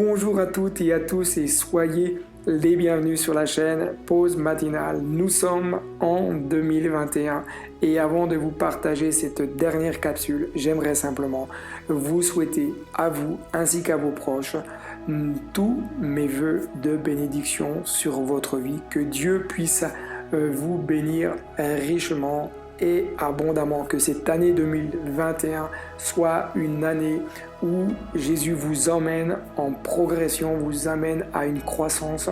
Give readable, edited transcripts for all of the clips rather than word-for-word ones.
Bonjour à toutes et à tous et soyez les bienvenus sur la chaîne Pause Matinale. Nous sommes en 2021 et avant de vous partager cette dernière capsule, j'aimerais simplement vous souhaiter à vous ainsi qu'à vos proches tous mes vœux de bénédiction sur votre vie. Que Dieu puisse vous bénir richement et abondamment, que cette année 2021 soit une année où Jésus vous emmène en progression, vous amène à une croissance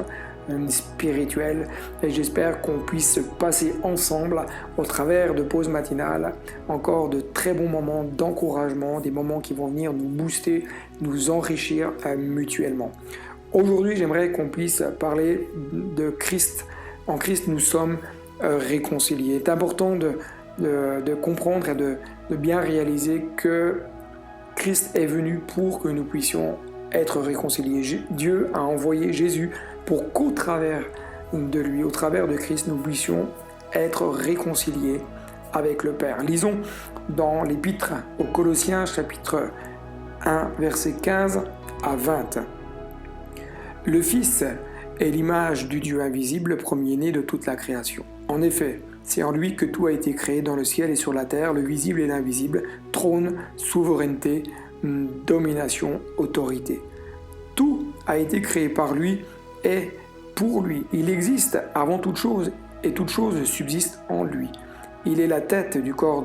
spirituelle, et j'espère qu'on puisse passer ensemble au travers de pauses matinales encore de très bons moments d'encouragement, des moments qui vont venir nous booster, nous enrichir mutuellement. Aujourd'hui, j'aimerais qu'on puisse parler de Christ. En Christ, nous sommes réconciliés. Il est important de comprendre et de bien réaliser que Christ est venu pour que nous puissions être réconciliés. Dieu a envoyé Jésus pour qu'au travers de lui, au travers de Christ, nous puissions être réconciliés avec le Père. Lisons dans l'Épître aux Colossiens, chapitre 1, versets 15 à 20. Le Fils est l'image du Dieu invisible, le premier-né de toute la création. En effet, c'est en lui que tout a été créé dans le ciel et sur la terre, le visible et l'invisible, trône, souveraineté, domination, autorité. Tout a été créé par lui et pour lui. Il existe avant toute chose et toute chose subsiste en lui. Il est la tête du corps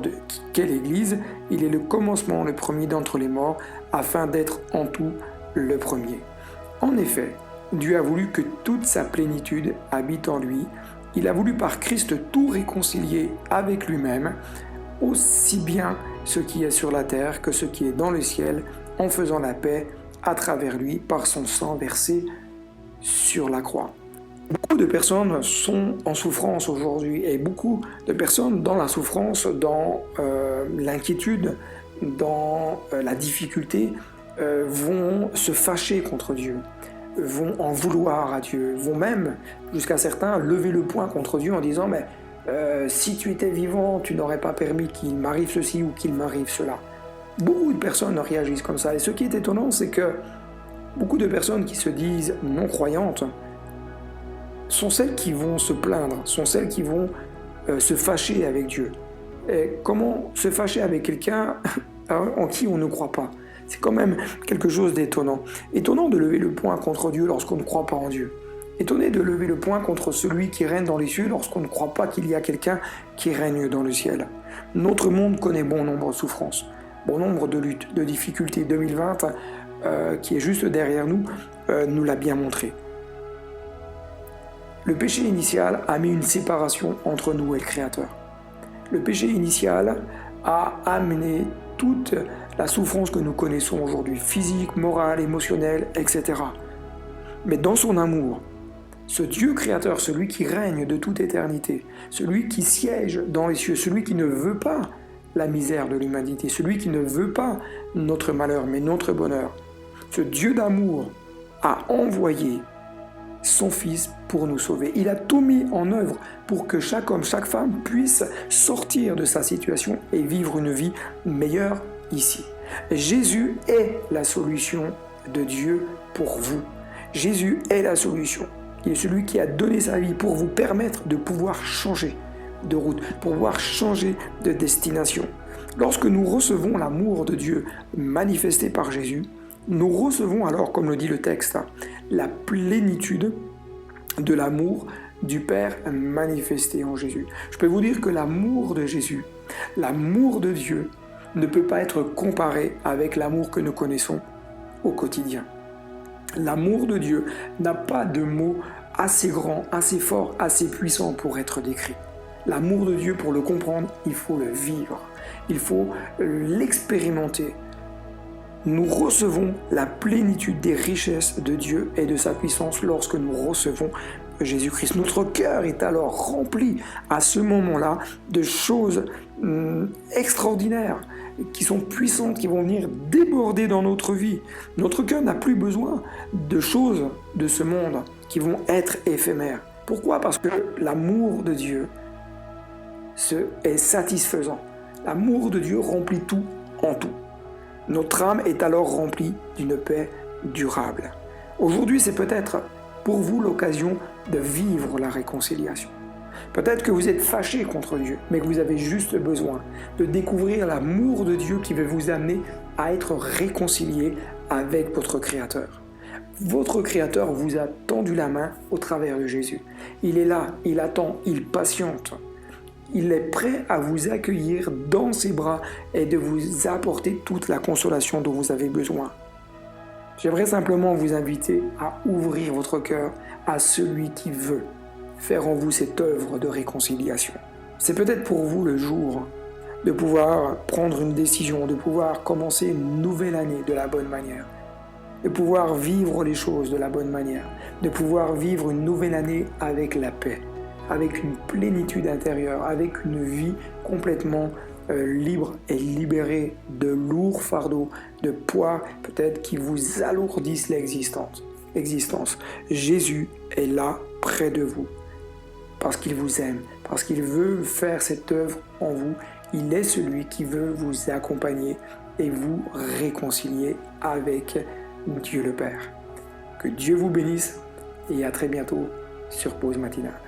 qu'est l'Église, il est le commencement, le premier d'entre les morts, afin d'être en tout le premier. En effet, Dieu a voulu que toute sa plénitude habite en lui. Il a voulu par Christ tout réconcilier avec lui-même, aussi bien ce qui est sur la terre que ce qui est dans le ciel, en faisant la paix à travers lui par son sang versé sur la croix. Beaucoup de personnes sont en souffrance aujourd'hui et beaucoup de personnes dans la souffrance, dans l'inquiétude, dans la difficulté, vont se fâcher contre Dieu, vont en vouloir à Dieu, vont même, jusqu'à certains, lever le poing contre Dieu en disant « mais si tu étais vivant, tu n'aurais pas permis qu'il m'arrive ceci ou qu'il m'arrive cela ». Beaucoup de personnes réagissent comme ça. Et ce qui est étonnant, c'est que beaucoup de personnes qui se disent non-croyantes sont celles qui vont se plaindre, sont celles qui vont se fâcher avec Dieu. Et comment se fâcher avec quelqu'un en qui on ne croit pas ? C'est quand même quelque chose d'étonnant. Étonnant de lever le poing contre Dieu lorsqu'on ne croit pas en Dieu. Étonné de lever le poing contre celui qui règne dans les cieux lorsqu'on ne croit pas qu'il y a quelqu'un qui règne dans le ciel. Notre monde connaît bon nombre de souffrances, bon nombre de luttes, de difficultés. 2020, qui est juste derrière nous, nous l'a bien montré. Le péché initial a mis une séparation entre nous et le Créateur. Le péché initial a amené toute la souffrance que nous connaissons aujourd'hui, physique, morale, émotionnelle, etc. Mais dans son amour, ce Dieu créateur, celui qui règne de toute éternité, celui qui siège dans les cieux, celui qui ne veut pas la misère de l'humanité, celui qui ne veut pas notre malheur, mais notre bonheur, ce Dieu d'amour a envoyé son Fils pour nous sauver. Il a tout mis en œuvre pour que chaque homme, chaque femme puisse sortir de sa situation et vivre une vie meilleure ici. Jésus est la solution de Dieu pour vous. Jésus est la solution. Il est celui qui a donné sa vie pour vous permettre de pouvoir changer de route, pour pouvoir changer de destination. Lorsque nous recevons l'amour de Dieu manifesté par Jésus, nous recevons alors, comme le dit le texte, la plénitude de l'amour du Père manifesté en Jésus. Je peux vous dire que l'amour de Jésus, l'amour de Dieu, ne peut pas être comparé avec l'amour que nous connaissons au quotidien. L'amour de Dieu n'a pas de mots assez grands, assez forts, assez puissants pour être décrit. L'amour de Dieu, pour le comprendre, il faut le vivre, il faut l'expérimenter. Nous recevons la plénitude des richesses de Dieu et de sa puissance lorsque nous recevons Jésus-Christ. Notre cœur est alors rempli à ce moment-là de choses extraordinaires, qui sont puissantes, qui vont venir déborder dans notre vie. Notre cœur n'a plus besoin de choses de ce monde qui vont être éphémères. Pourquoi ? Parce que l'amour de Dieu est satisfaisant. L'amour de Dieu remplit tout en tout. Notre âme est alors remplie d'une paix durable. Aujourd'hui, c'est peut-être pour vous l'occasion de vivre la réconciliation. Peut-être que vous êtes fâché contre Dieu, mais que vous avez juste besoin de découvrir l'amour de Dieu qui veut vous amener à être réconcilié avec votre Créateur. Votre Créateur vous a tendu la main au travers de Jésus. Il est là, il attend, il patiente. Il est prêt à vous accueillir dans ses bras et de vous apporter toute la consolation dont vous avez besoin. J'aimerais simplement vous inviter à ouvrir votre cœur à celui qui veut faire en vous cette œuvre de réconciliation. C'est peut-être pour vous le jour de pouvoir prendre une décision, de pouvoir commencer une nouvelle année de la bonne manière, de pouvoir vivre les choses de la bonne manière, de pouvoir vivre une nouvelle année avec la paix, avec une plénitude intérieure, avec une vie complètement libre et libérée de lourds fardeaux, de poids peut-être qui vous alourdissent l'existence. Jésus est là près de vous parce qu'il vous aime, parce qu'il veut faire cette œuvre en vous. Il est celui qui veut vous accompagner et vous réconcilier avec Dieu le Père. Que Dieu vous bénisse et à très bientôt sur Pause Matinale.